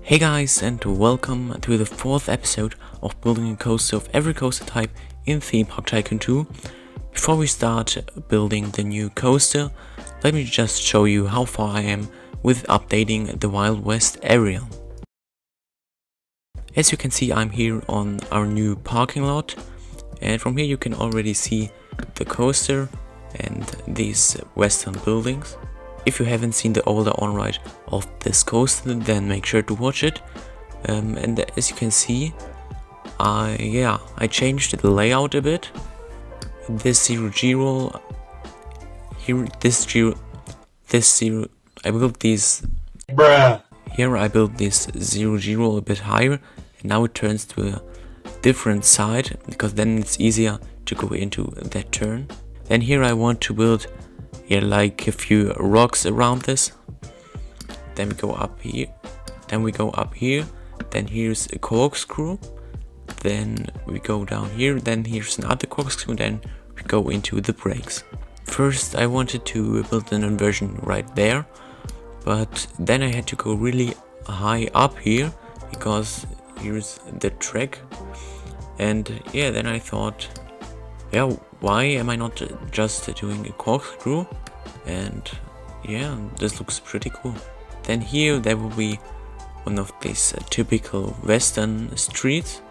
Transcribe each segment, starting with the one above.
Hey guys, and welcome to the fourth episode of building a coaster of every coaster type in Theme Park Tycoon 2. Before we start building the new coaster, let me just show you how far I am with updating the Wild West area. As you can see, I'm here on our new parking lot, and from here you can already see the coaster and these western buildings. If you haven't seen the older on-ride of this coaster, then make sure to watch it. And as you can see, I changed the layout a bit. This zero here, I built these. Bruh. Here I built this 0 a bit higher, and now it turns to a different side because then it's easier to go into that turn. Then here I want to build like a few rocks around this. Then we go up here. Then here's a corkscrew. Then we go down here. Then here's another corkscrew. Then we go into the brakes. First I wanted to build an inversion right there, but then I had to go really high up here because here's the track. And yeah, then I thought, yeah, why am I not just doing a corkscrew? And yeah, this looks pretty cool. Then here there will be one of these typical western streets,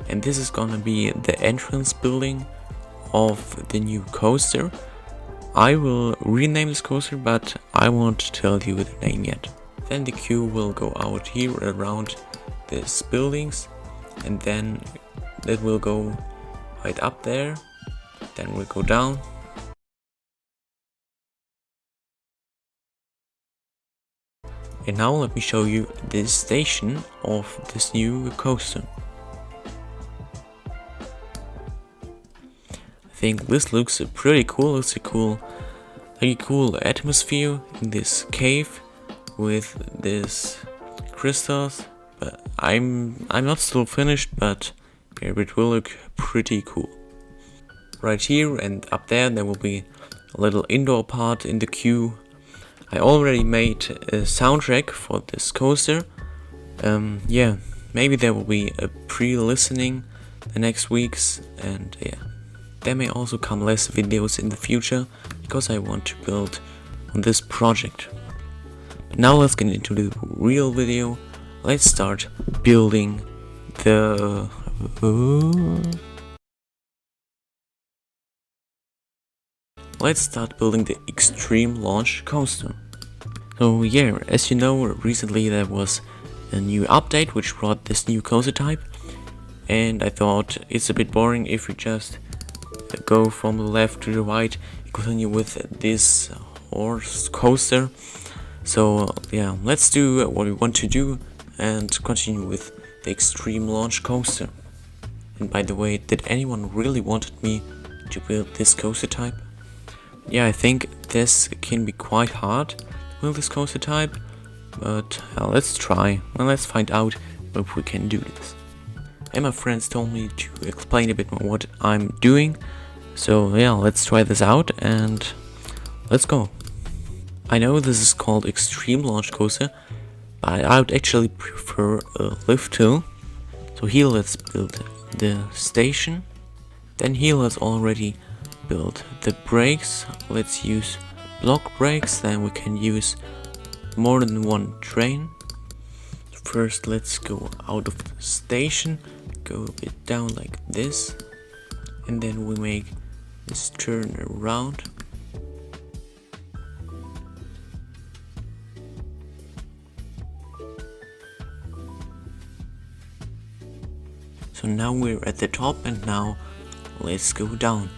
and this is gonna be the entrance building of the new coaster. I will rename this coaster, but I won't tell you the name yet. Then the queue will go out here around these buildings, and then it will go right up there. Then we'll go down. And now let me show you the station of this new coaster. I think this looks pretty cool. It's a cool atmosphere in this cave with this crystals. But I'm not still finished, but yeah, it will look pretty cool. Right here and up there will be a little indoor part in the queue. I already made a soundtrack for this coaster. Yeah, maybe there will be a pre-listening the next weeks, and yeah, there may also come less videos in the future because I want to build on this project. But now let's get into the real video. Let's start building the Let's start building the Extreme Launch Coaster. So yeah, as you know, recently there was a new update which brought this new coaster type, and I thought it's a bit boring if we just go from the left to the right and continue with this horse coaster. So yeah, let's do what we want to do and continue with the Extreme Launch Coaster. And by the way, did anyone really wanted me to build this coaster type? Yeah, I think this can be quite hard to build this coaster type, but let's try and let's find out if we can do this. And my friends told me to explain a bit more what I'm doing, so yeah, let's try this out and let's go. I know this is called Extreme Launch Coaster, but I would actually prefer a lift hill. So here let's build the station. Then here let's already build the brakes. Let's use block brakes, then we can use more than one train. First let's go out of the station, go a bit down like this, and then we make this turn around. So now we're at the top, and now let's go down.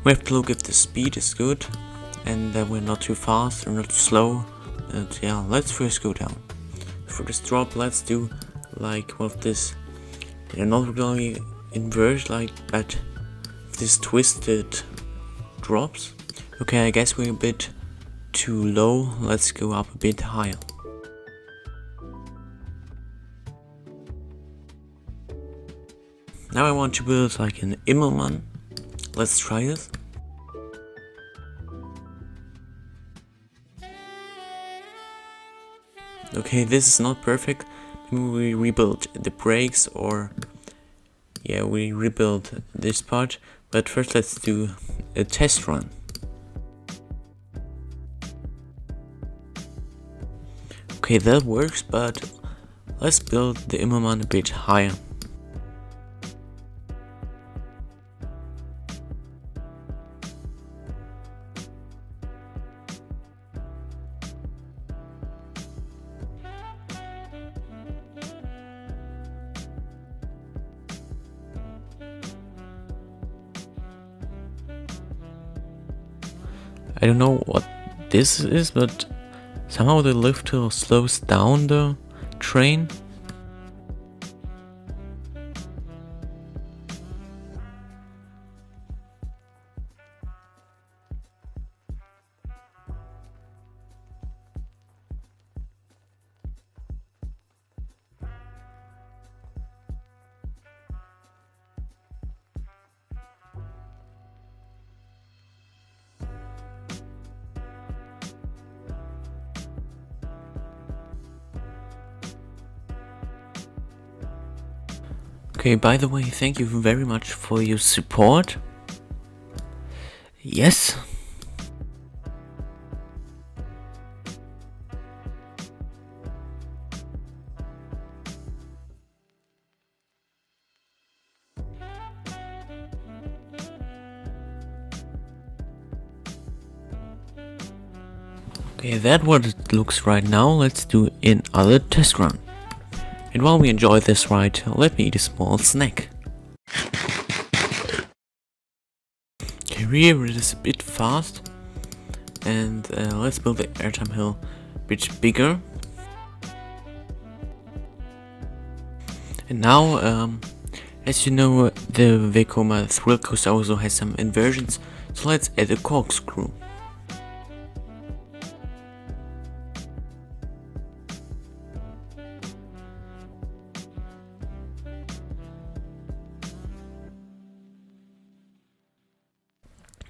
We have to look if the speed is good and that we're not too fast or not too slow. And yeah, let's first go down. For this drop, let's do like one of this, not really inverse like, but this twisted drops. Okay, I guess we're a bit too low. Let's go up a bit higher. Now I want to build like an Immelmann. Let's try this. Okay, this is not perfect, we rebuild the brakes, or yeah, we rebuild this part. But first let's do a test run. Okay, that works, but let's build the Immermann a bit higher. I don't know what this is, but somehow the lift hill slows down the train. Okay, by the way, thank you very much for your support. Yes. Okay, that's what it looks right now. Let's do another test run. And while we enjoy this ride, let me eat a small snack. Okay, here it is a bit fast. And let's build the airtime hill a bit bigger. And now, as you know, the Vekoma thrill coaster also has some inversions, so let's add a corkscrew.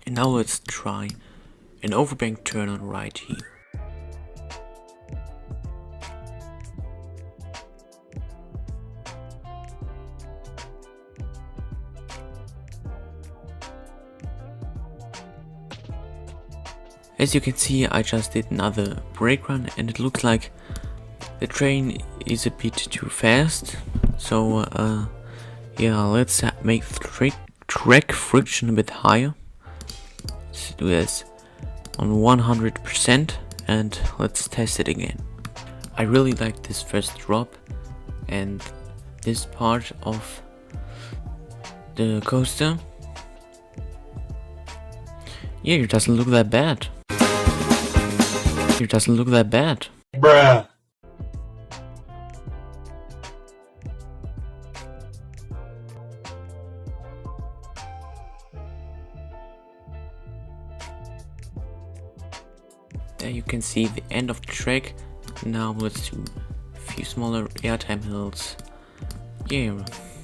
And now let's try an overbank turn on right here. As you can see, I just did another brake run and it looks like the train is a bit too fast. So yeah, let's make track friction a bit higher. Let's do this on 100% and let's test it again. I really like this first drop and this part of the coaster. Yeah, it doesn't look that bad. It doesn't look that bad. Bruh. There you can see the end of the track. Now let's do a few smaller airtime hills. Yeah,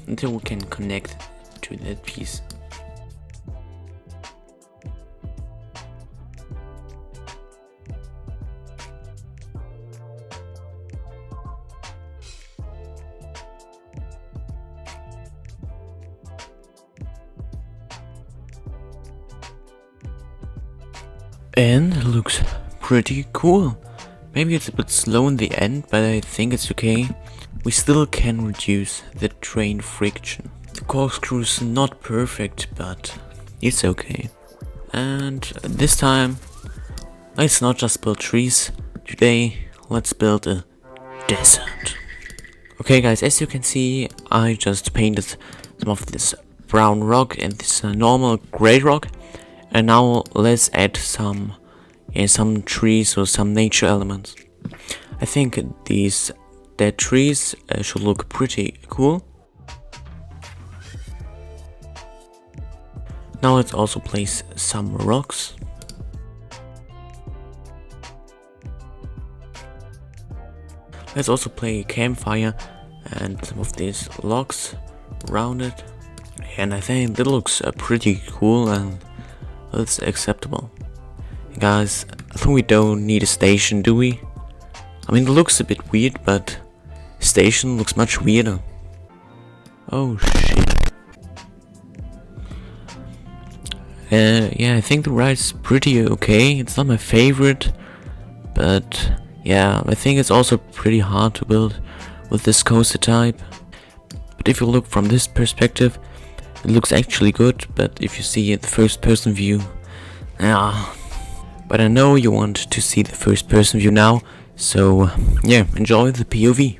until we can connect to that piece. And it looks pretty cool. Maybe it's a bit slow in the end, but I think it's okay. We still can reduce the train friction. The corkscrew is not perfect, but it's okay. And this time, let's not just build trees. Today, let's build a desert. Okay guys, as you can see, I just painted some of this brown rock and this normal gray rock. And now let's add some trees or some nature elements. I think these dead trees should look pretty cool. Now let's also place some rocks. Let's also play a campfire and some of these logs around it. And I think that looks pretty cool and that's acceptable. Guys, I think we don't need a station, do we? I mean, it looks a bit weird, but station looks much weirder. Oh shit. Yeah, I think the ride's pretty okay. It's not my favorite, but yeah, I think it's also pretty hard to build with this coaster type. But if you look from this perspective, it looks actually good, but if you see the first person view, yeah. But I know you want to see the first person view now, so yeah, enjoy the POV.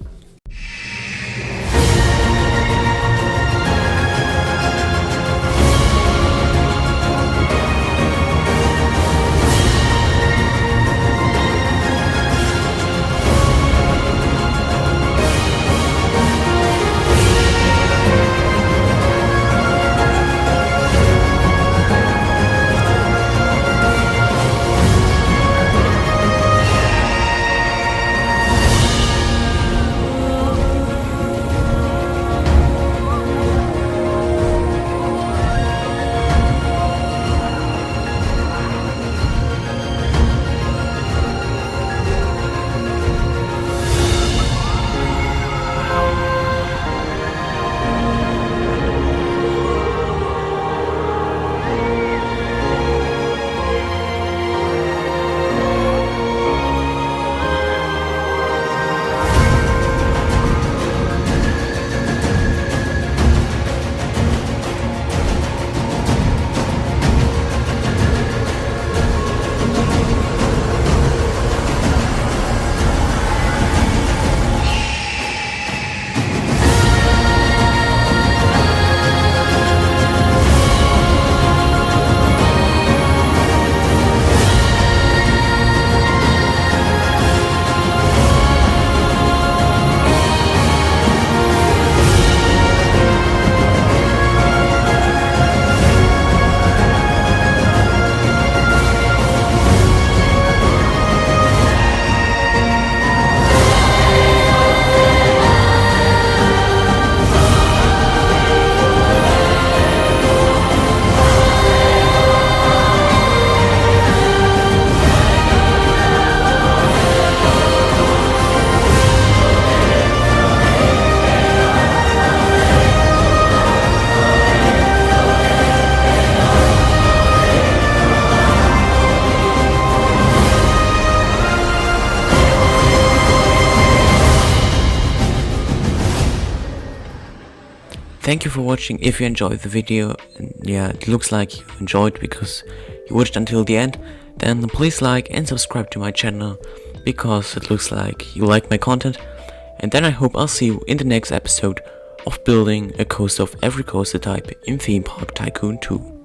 Thank you for watching. If you enjoyed the video, and yeah, it looks like you enjoyed because you watched until the end, then please like and subscribe to my channel because it looks like you like my content. And then I hope I'll see you in the next episode of building a coaster of every coaster type in Theme Park Tycoon 2.